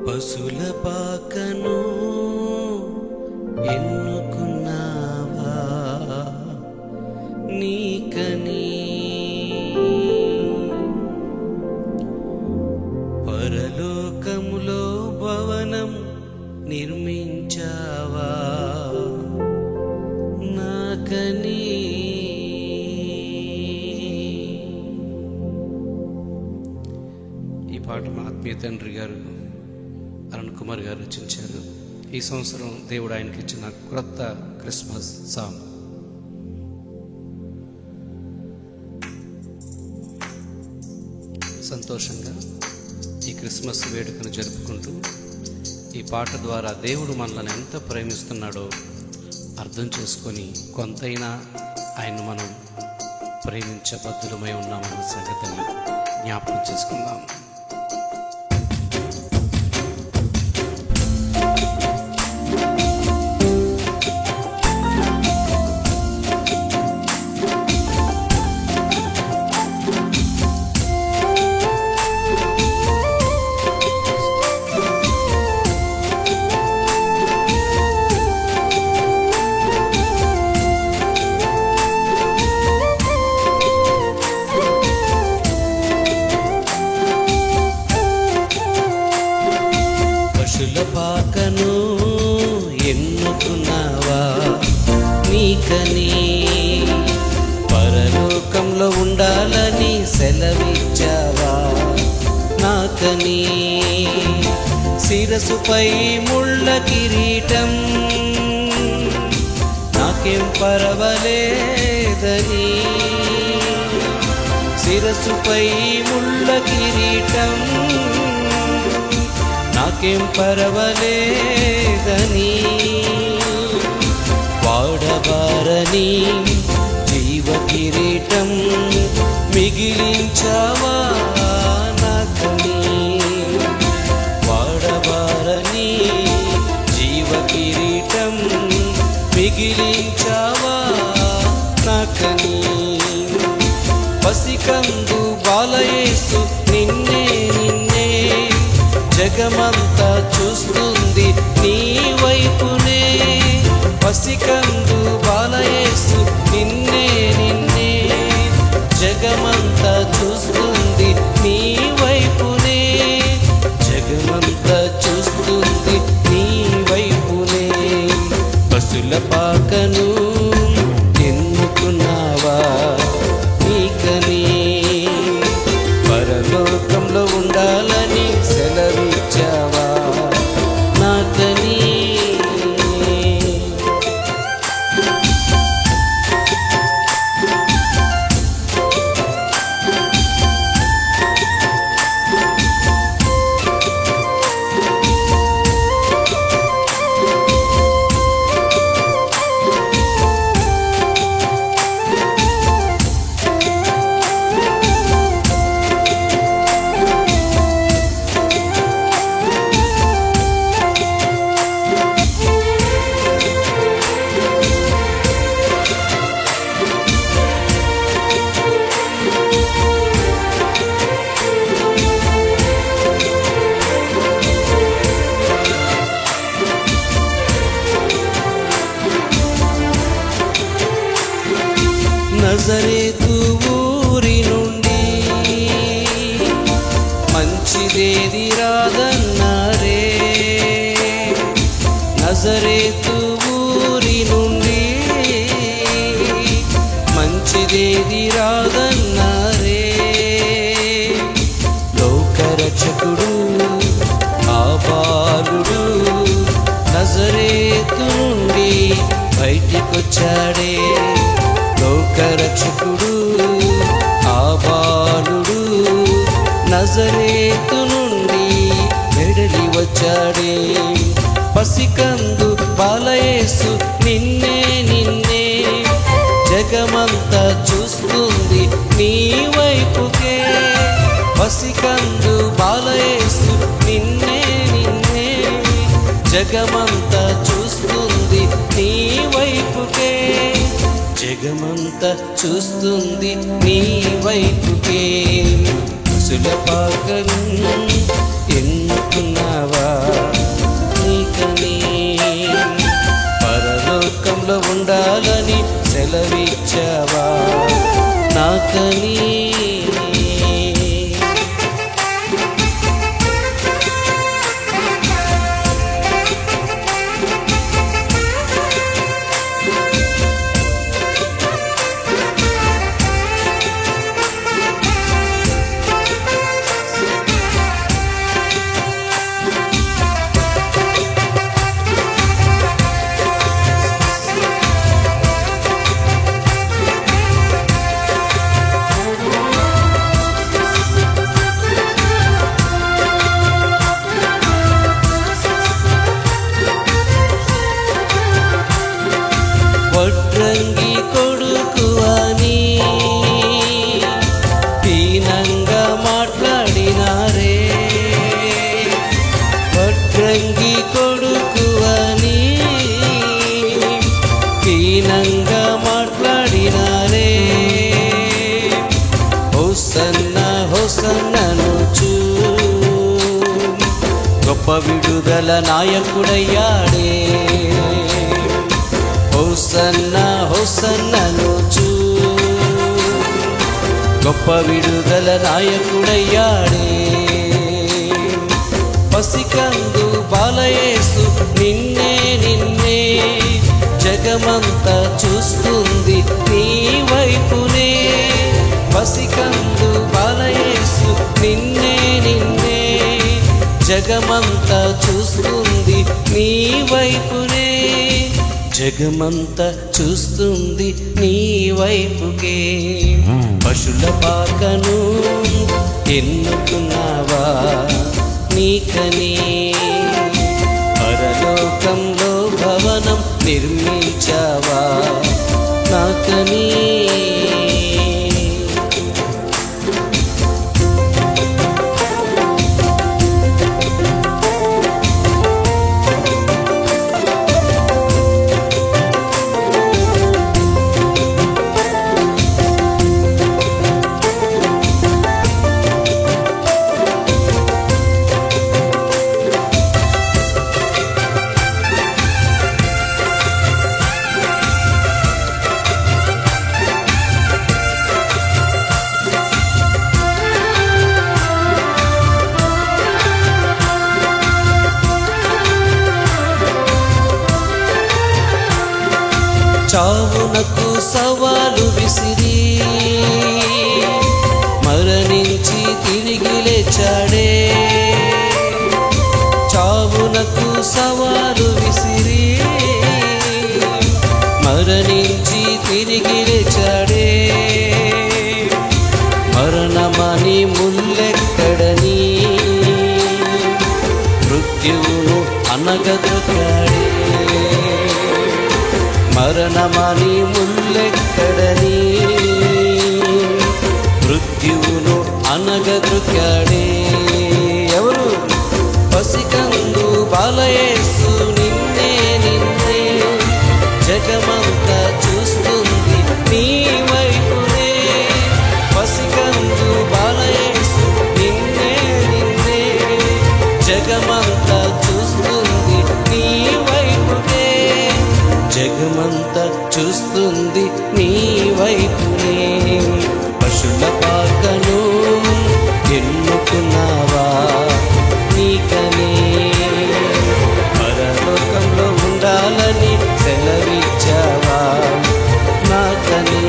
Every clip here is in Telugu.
పశుల పాకను ఎన్నుకున్నావా నీకని, పరలోకములో భవనం నిర్మించావా నాకని. ఈ పాట మా ఆత్మీయ తండ్రి గారు అరుణ్ కుమార్ గారు రచించారు. ఈ సంవత్సరం దేవుడు ఆయనకి ఇచ్చిన క్రొత్త క్రిస్మస్ సాంగ్. సంతోషంగా ఈ క్రిస్మస్ వేడుకను జరుపుకుంటూ ఈ పాట ద్వారా దేవుడు మనల్ని ఎంత ప్రేమిస్తున్నాడో అర్థం చేసుకొని కొంతైనా ఆయన్ను మనం ప్రేమించబద్ధులమై ఉన్నామన్న సంగతిని జ్ఞాపకం చేసుకుందాం. పాకను ఎన్నుకున్నావా నీకని, పరలోకంలో ఉండాలని సెలవిచ్చావా నాకని. శిరసుపై ముళ్ళ కిరీటం నాకేం పర్వాలేదని, శిరసుపై ముళ్ళ కిరీటం నాకేం పర్వాలేదని, వాడబారని జీవ కిరీటం మిగిలించావా నాకని, వాడబారని జీవ కిరీటం మిగిలించావా నాకని. పసికందు బాలయేసు నిన్నే నిన్నే జగమంతా చూస్తుంది నీ వైపునే, పసికందు బాలయేసు నిన్నే నిన్నే జగమంతా చూస్తుంది నీ వైపునే, జగమంతా చూస్తుంది నీ వైపునే. పశుల పాకను ఎన్నుకున్నావా నీకని, పరలోకంలో ఉండాలని సెలవిచ్చావా నాకని. నజరేతు ఊరి నుండి మంచిదేది రాదన్నారే, నజరేతు ఊరి నుండి మంచిదేది రాదన్నారే. లోకరక్షకుడు ఆ బాలుడు నజరేతు నుండి బయటికొచ్చాడే, లోకరక్షకుడు ఆ బాలుడు నజరేతు నుండి వెడలి వచ్చాడే. పసికందు బాలయేసు నిన్నే నిన్నే జగమంతా చూస్తుంది నీ వైపుకే, పసికందు బాలయేసు నిన్నే నిన్నే జగమంతా చూస్తుంది నీ వైపుకే, జగమంతా చూస్తుంది నీ వైపుకే. పశుల పాకను ఎన్నుకున్నావా విడుదల నాయకుడయ్యాడే. హోసన్నా హోసన్ననుచు గొప్ప విడుదల నాయకుడయ్యాడే. పసికందు బాలయేసు నిన్నే నిన్నే జగమంతా చూస్తుంది నీ వైపునే. పసికందు బాలయేసు నిన్నే నిన్నే జగమంతా చూస్తుంది నీ వైపునే. జగమంతా చూస్తుంది నీ వైపుకే. పశుల పాకను ఎన్నుకున్నావా నీకనే. పరలోకంలో భవనం నిర్మించావా నాకనే. చావునకు సవాలు విసిరి మరణించి తిరిగి లేచాడే. చావునకు సవాలు విసిరి మరణించి తిరిగి లేచాడే. మరణమని ముల్లెక్కడని మృత్యువును అనగదొక్కాడే. మరణమని ముల్లెక్కడని మృత్యువును అనగదొక్కాడే. ఎవరు? పసికందు బాలయేసు నిన్నే నిన్నే జగమంతా చూస్తుంది నీ వైపునే. పసికందు బాలయేసు నిన్నే నిన్నే జగమంతా చూస్తుంది నీ వైపునే. జగమంతా చూస్తుంది నీ వైపునే. పశుల పాకను ఎన్నుకున్నావా నీకనే. పరలోకంలో ఉండాలని సెలవిచ్చావా నాకనే.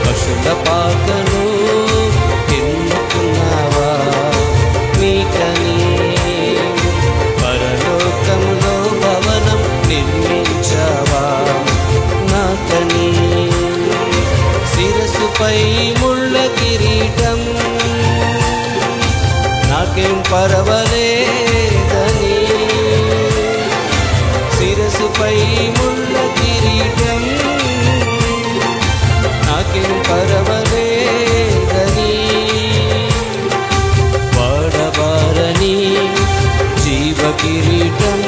పశుల పాకను ఎన్నుకున్నావా నీకనే. పరలోకంలో భవనం నిర్మించావా నాకనే. శిరసుపై ముళ్ళ కిరీటం నాకేం పర్వాలేదని. శిరసుపై ముళ్ళ కిరీటం నాకేం పర్వాలేదని. వాడబారని జీవ కిరీటం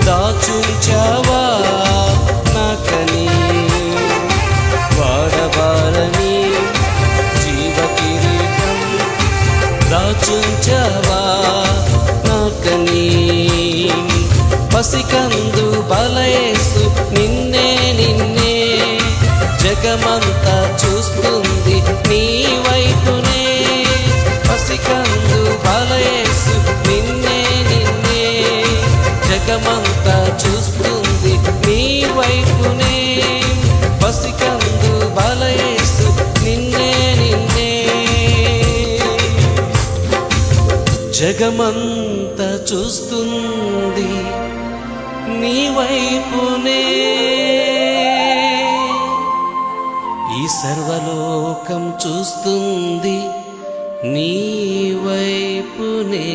దాచుంచావా నాకని. వాడబారని జీవ కిరీటం దాచుంచావా నాకని. పసికందు బాలయేసు నిన్నే నిన్నే జగమంతా చూస్తుంది నీ వైపునే. పసికందు బాలయేసు నిన్నే నిన్నే జగమంతా చూస్తుంది నీ వైపునే. పసికందు బాలయేసు నిన్నే నిన్నే జగమంతా చూస్తుంది నీ వైపునే. ఈ సర్వలోకం చూస్తుంది నీ వైపునే.